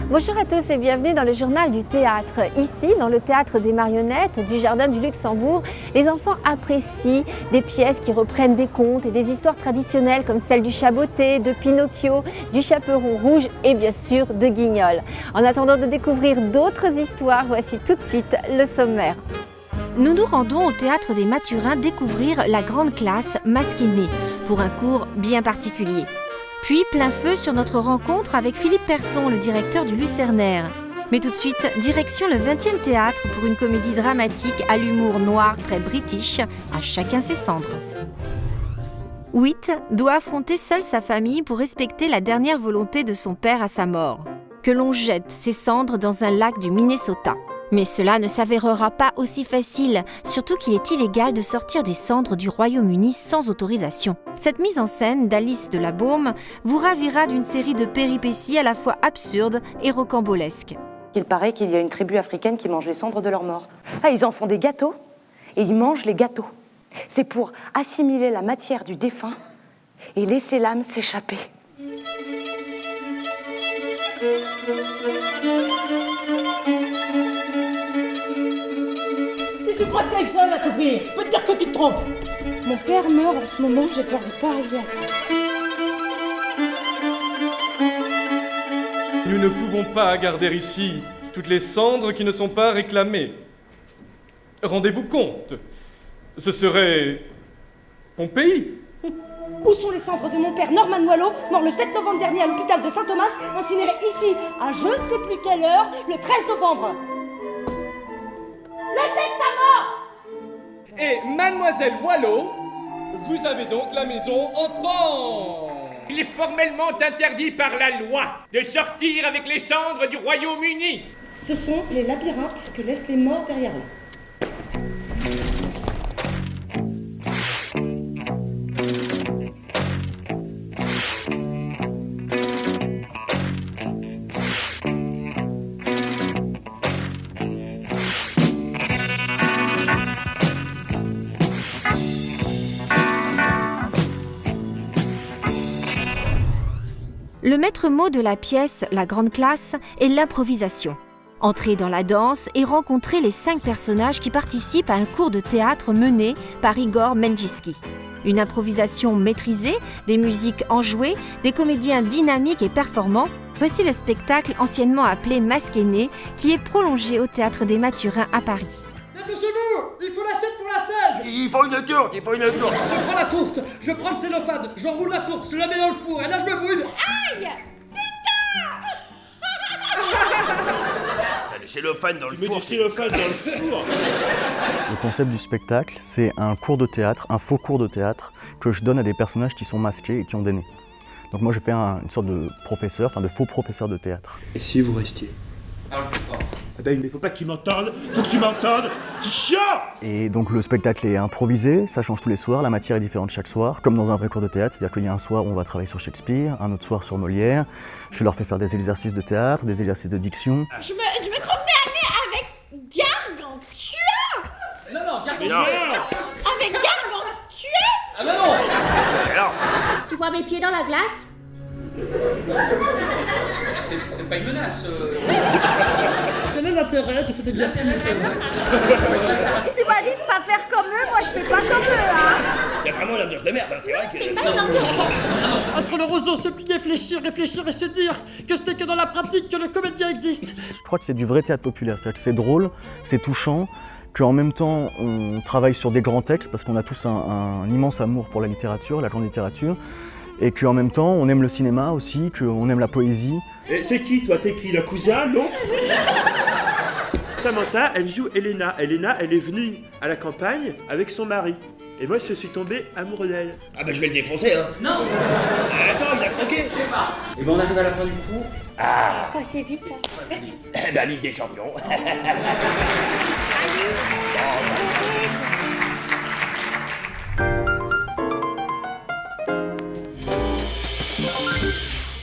Bonjour à tous et bienvenue dans le journal du théâtre. Ici, dans le théâtre des marionnettes du Jardin du Luxembourg, les enfants apprécient des pièces qui reprennent des contes et des histoires traditionnelles comme celle du chat botté, de Pinocchio, du chaperon rouge et bien sûr de Guignol. En attendant de découvrir d'autres histoires, voici tout de suite le sommaire. Nous nous rendons au théâtre des Mathurins découvrir la grande classe Masquenet pour un cours bien particulier. Puis plein feu sur notre rencontre avec Philippe Persson, le directeur du Lucernaire. Mais tout de suite, direction le 20e théâtre pour une comédie dramatique à l'humour noir très british, à chacun ses cendres. Whit doit affronter seul sa famille pour respecter la dernière volonté de son père à sa mort, que l'on jette ses cendres dans un lac du Minnesota. Mais cela ne s'avérera pas aussi facile, surtout qu'il est illégal de sortir des cendres du Royaume-Uni sans autorisation. Cette mise en scène d'Alice de la Baume vous ravira d'une série de péripéties à la fois absurdes et rocambolesques. Il paraît qu'il y a une tribu africaine qui mange les cendres de leurs morts. Ah, ils en font des gâteaux et ils mangent les gâteaux. C'est pour assimiler la matière du défunt et laisser l'âme s'échapper. Si tu crois que t'es seul à souffrir, je peux te dire que tu te trompes. Mon père meurt en ce moment, j'ai peur de ne pas arriver à temps. Nous ne pouvons pas garder ici toutes les cendres qui ne sont pas réclamées. Rendez-vous compte, ce serait Pompéi. Où sont les cendres de mon père Norman Wallo, mort le 7 novembre dernier à l'hôpital de Saint-Thomas, incinéré ici, à je ne sais plus quelle heure, le 13 novembre. Le testament! Et Mademoiselle Wallo, vous avez donc la maison en France. Il est formellement interdit par la loi de sortir avec les cendres du Royaume-Uni. Ce sont les labyrinthes que laissent les morts derrière eux. Le maître mot de la pièce La Grande Classe est l'improvisation. Entrer dans la danse et rencontrer les 5 personnages qui participent à un cours de théâtre mené par Igor Menjinski. Une improvisation maîtrisée, des musiques enjouées, des comédiens dynamiques et performants. Voici le spectacle anciennement appelé Masquenet qui est prolongé au théâtre des Mathurins à Paris. Dépêchez-vous! Il faut l'assiette pour la 16! Il faut une tourte, il faut une tourte. Je prends la tourte, je prends le cellophane, j'enroule la tourte, je la mets dans le four et là je me brûle! Aïe! Le cellophane dans le four. Le concept du spectacle, c'est un cours de théâtre, un faux cours de théâtre que je donne à des personnages qui sont masqués et qui ont des nez. Donc moi je fais une sorte de professeur, de faux professeur de théâtre. Et si vous restiez? Il faut pas qu'ils m'entendent, faut qu'ils m'entendent, c'est chiant! Et donc le spectacle est improvisé, ça change tous les soirs, la matière est différente chaque soir, comme dans un vrai cours de théâtre, c'est-à-dire qu'il y a un soir où on va travailler sur Shakespeare, un autre soir sur Molière, je leur fais faire des exercices de théâtre, des exercices de diction. Je me trompe d'année avec Gargantua! Non, Avec Gargantua! Ah bah non! Alors, Tu vois mes pieds dans la glace? C'est pas une menace. Quel est l'intérêt de cet exercice? Tu m'as dit de pas faire comme eux, moi je fais pas comme eux, hein! il y a vraiment l'ambiance de merde, hein, c'est vrai que... Entre le roseau, se plier, réfléchir et se dire que ce n'est que dans la pratique que le comédien existe. Je crois que c'est du vrai théâtre populaire, c'est-à-dire que c'est drôle, c'est touchant, qu'en même temps on travaille sur des grands textes parce qu'on a tous un immense amour pour la littérature, la grande littérature, et qu'en même temps on aime le cinéma aussi, qu'on aime la poésie. Et c'est qui, toi? T'es qui, la cousine, non? Samantha, elle joue Elena. Elena, elle est venue à la campagne avec son mari. Et moi, je suis tombé amoureux d'elle. Ah bah je vais le défoncer, hein. Non! Attends, il a croqué. Et ben on arrive à la fin du cours. Ah, Passez vite, là. eh ben Ligue des Champions.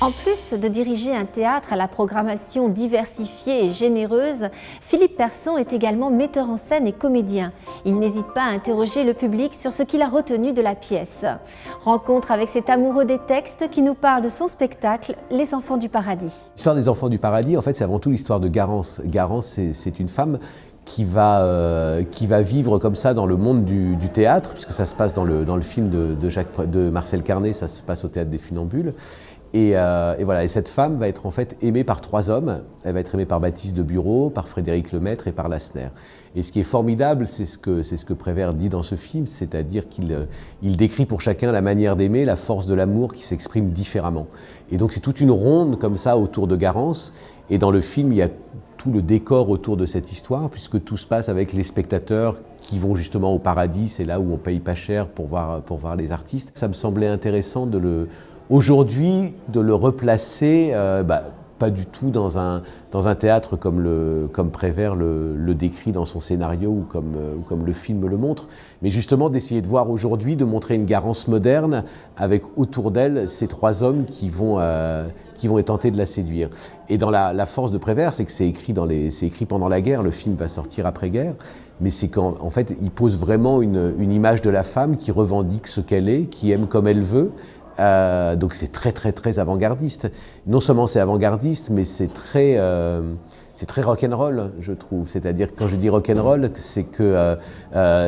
En plus de diriger un théâtre à la programmation diversifiée et généreuse, Philippe Persson est également metteur en scène et comédien. Il n'hésite pas à interroger le public sur ce qu'il a retenu de la pièce. Rencontre avec cet amoureux des textes qui nous parle de son spectacle « Les Enfants du Paradis ». L'histoire des Enfants du Paradis, en fait, c'est avant tout l'histoire de Garance. Garance, c'est une femme qui va vivre comme ça dans le monde du théâtre, puisque ça se passe dans le film de Marcel Carné, ça se passe au Théâtre des Funambules. Et voilà, et cette femme va être en fait aimée par 3 hommes. Elle va être aimée par Baptiste de Bureau, par Frédéric Lemaître et par Lassner. Et ce qui est formidable, c'est ce que Prévert dit dans ce film, c'est-à-dire qu'il décrit pour chacun la manière d'aimer, la force de l'amour qui s'exprime différemment. Et donc c'est toute une ronde comme ça autour de Garance. Et dans le film, il y a tout le décor autour de cette histoire, puisque tout se passe avec les spectateurs qui vont justement au paradis. C'est là où on paye pas cher pour voir les artistes. Ça me semblait intéressant aujourd'hui, de le replacer, pas du tout dans un théâtre comme Prévert le décrit dans son scénario ou comme le film le montre, mais justement d'essayer de voir aujourd'hui, de montrer une Garance moderne avec autour d'elle ces 3 hommes qui vont tenter de la séduire. Et dans la force de Prévert, c'est que c'est écrit pendant la guerre, le film va sortir après-guerre, mais c'est qu'en fait, il pose vraiment une image de la femme qui revendique ce qu'elle est, qui aime comme elle veut. Donc c'est très très très avant-gardiste. Non seulement c'est avant-gardiste, mais c'est très rock'n'roll, je trouve. C'est-à-dire, quand je dis rock'n'roll, c'est que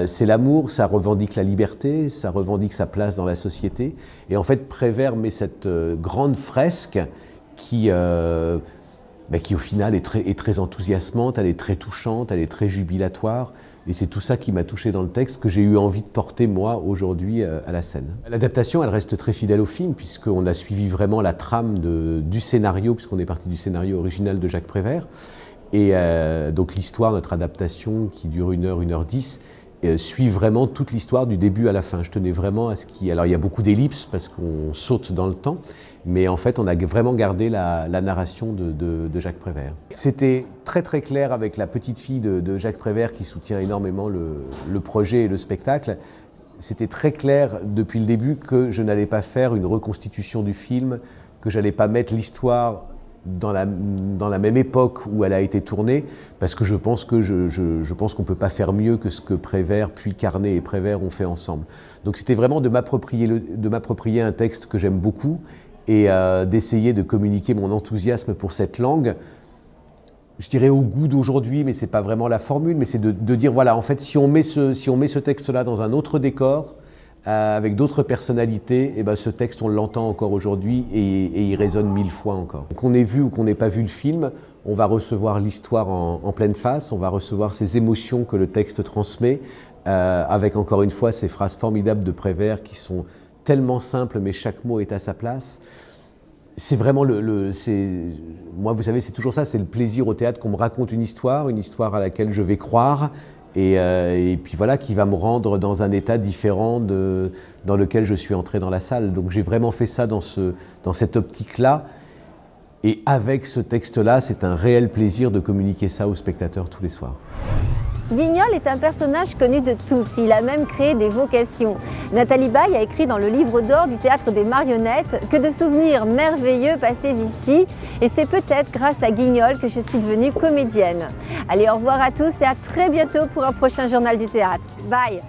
c'est l'amour, ça revendique la liberté, ça revendique sa place dans la société. Et en fait, Prévert met cette grande fresque qui au final est très enthousiasmante, elle est très touchante, elle est très jubilatoire. Et c'est tout ça qui m'a touché dans le texte, que j'ai eu envie de porter moi aujourd'hui à la scène. L'adaptation, elle reste très fidèle au film, puisqu'on a suivi vraiment la trame du scénario, puisqu'on est parti du scénario original de Jacques Prévert. Et donc l'histoire, notre adaptation, qui dure 1h10, suit vraiment toute l'histoire du début à la fin. Je tenais vraiment à ce qu'il... Alors il y a beaucoup d'ellipses, parce qu'on saute dans le temps, mais en fait on a vraiment gardé la narration de Jacques Prévert. C'était très très clair avec la petite fille de Jacques Prévert qui soutient énormément le projet et le spectacle. C'était très clair depuis le début que je n'allais pas faire une reconstitution du film, que je n'allais pas mettre l'histoire dans la même époque où elle a été tournée, parce que je pense qu'on ne peut pas faire mieux que ce que Prévert, puis Carné et Prévert ont fait ensemble. Donc c'était vraiment de m'approprier un texte que j'aime beaucoup et d'essayer de communiquer mon enthousiasme pour cette langue, je dirais au goût d'aujourd'hui, mais ce n'est pas vraiment la formule, mais c'est de dire, voilà, en fait, si on met ce texte-là dans un autre décor, avec d'autres personnalités, et ben ce texte, on l'entend encore aujourd'hui et il résonne 1000 fois encore. Qu'on ait vu ou qu'on n'ait pas vu le film, on va recevoir l'histoire en pleine face, on va recevoir ces émotions que le texte transmet, avec encore une fois ces phrases formidables de Prévert qui sont tellement simples, mais chaque mot est à sa place. C'est vraiment moi, vous savez, c'est toujours ça, c'est le plaisir au théâtre qu'on me raconte une histoire à laquelle je vais croire, et puis voilà, qui va me rendre dans un état différent dans lequel je suis entré dans la salle. Donc j'ai vraiment fait ça dans cette optique-là, et avec ce texte-là, c'est un réel plaisir de communiquer ça aux spectateurs tous les soirs. Guignol est un personnage connu de tous, il a même créé des vocations. Nathalie Baye a écrit dans le livre d'or du théâtre des marionnettes que de souvenirs merveilleux passés ici, et c'est peut-être grâce à Guignol que je suis devenue comédienne. Allez, au revoir à tous et à très bientôt pour un prochain journal du théâtre. Bye!